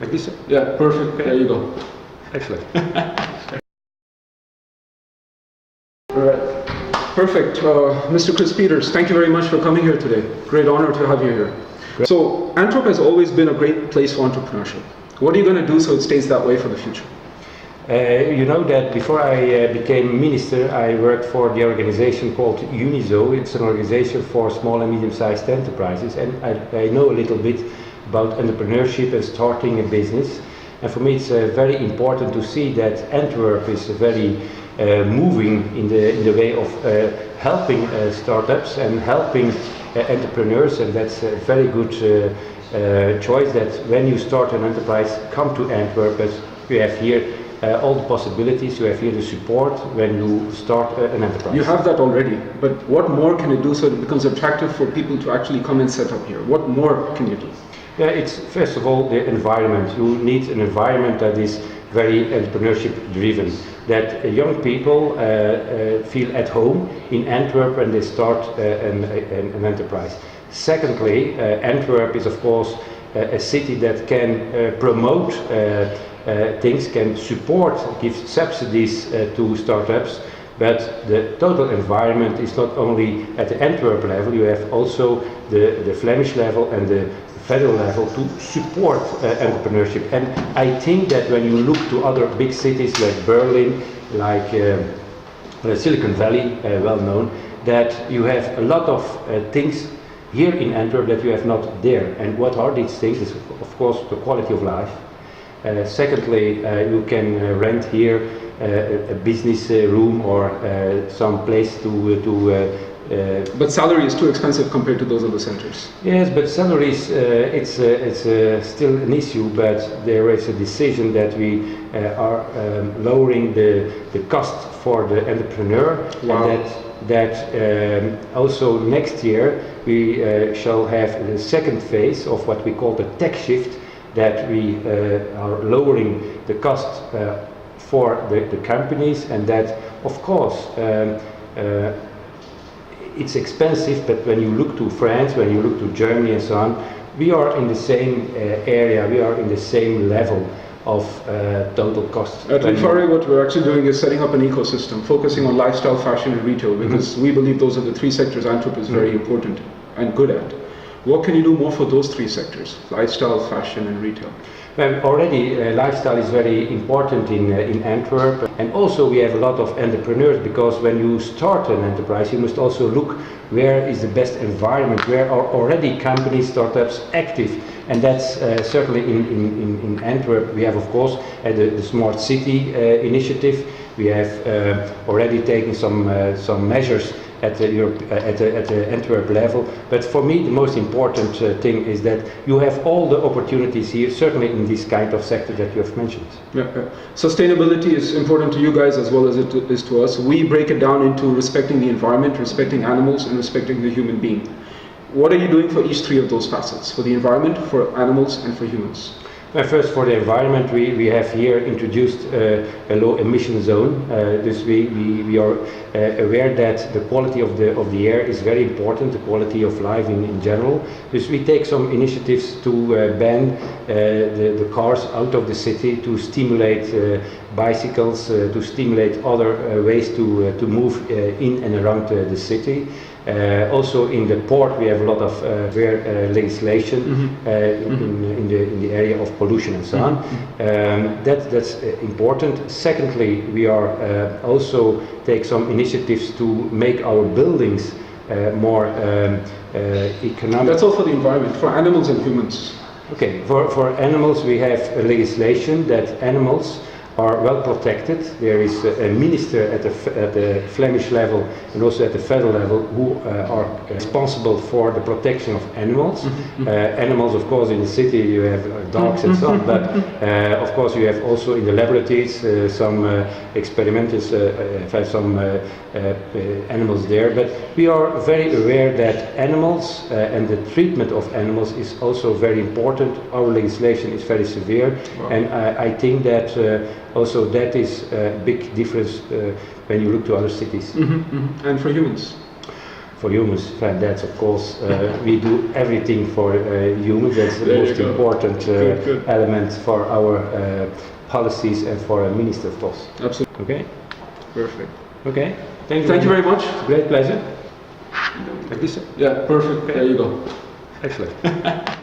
perfectly so. Yeah, perfect. Okay. There you go. Excellent. Perfect. Mr. Kris Peeters, thank you very much for coming here today. Great honor to have you here. Great. So, Antwerp has always been a great place for entrepreneurship. What are you going to do so it stays that way for the future? You know that before I became minister, I worked for the organization called UNIZO. It's an organization for small and medium-sized enterprises, and I know a little bit about entrepreneurship and starting a business. And for me, it's very important to see that Antwerp is very moving in the way of helping startups and helping entrepreneurs, and that's a very good choice. That when you start an enterprise, come to Antwerp. As you have here all the possibilities, you have here the support when you start an enterprise. You have that already, but what more can you do so it becomes attractive for people to actually come and set up here? What more can you do? Yeah, it's first of all the environment. You need an environment that is very entrepreneurship driven, that young people feel at home in Antwerp when they start an enterprise. Secondly, Antwerp is of course a city that can promote things, can support, give subsidies to startups, but the total environment is not only at the Antwerp level, you have also the Flemish level and the federal level to support entrepreneurship. And I think that when you look to other big cities like Berlin, like Silicon Valley, well known, that you have a lot of things here in Antwerp that you have not there. And what are these things? Is of course the quality of life. Secondly, you can rent here a business room or some place to but salary is too expensive compared to those other centers. Yes, but salaries, it's still an issue, but there is a decision that we are lowering the cost for the entrepreneur. Wow. And that also next year we shall have the second phase of what we call the tech shift, that we are lowering the cost for the companies, and that of course it's expensive, but when you look to France, when you look to Germany and so on, we are in the same area, we are in the same level of total cost. At Parlay, what we're actually doing is setting up an ecosystem, focusing on lifestyle, fashion and retail, because we believe those are the three sectors Antwerp is very important and good at. What can you do more for those three sectors, lifestyle, fashion and retail? Well, already lifestyle is very important in Antwerp, and also we have a lot of entrepreneurs, because when you start an enterprise you must also look where is the best environment, where are already companies, startups active, and that's certainly in Antwerp. We have of course the Smart City initiative. We have already taken some measures at the Antwerp level, but for me the most important thing is that you have all the opportunities here, certainly in this kind of sector that you have mentioned. Yeah. Sustainability is important to you guys as well as it is to us. We break it down into respecting the environment, respecting animals and respecting the human being. What are you doing for each three of those facets, for the environment, for animals and for humans? First, for the environment, we have here introduced a low emission zone. This we are aware that the quality of the air is very important, the quality of life in general. Dus we take some initiatives to ban the cars out of the city, to stimulate bicycles, to stimulate other ways to move in and around the city. Also in the port we have a lot of legislation in the area of pollution and so on. That's important. Secondly, we are also take some initiatives to make our buildings more economic. That's all for the environment. For animals and humans. Okay, for animals we have a legislation that animals are well protected. There is a minister at the Flemish level and also at the federal level who are responsible for the protection of animals. Animals, of course, in the city you have dogs and so on, but of course you have also in the laboratories some experimenters, some animals there. But we are very aware that animals and the treatment of animals is also very important. Our legislation is very severe. Wow. And I think that also that is a big difference when you look to other cities. And for humans? for humans. And that's of course, we do everything for humans. That's the There you most go. important Good. element for our policies and for a minister, of course. Absolutely. Okay? Perfect. Okay. Thank you very much. Great pleasure. Like this? Yeah, perfect. There you go. Excellent.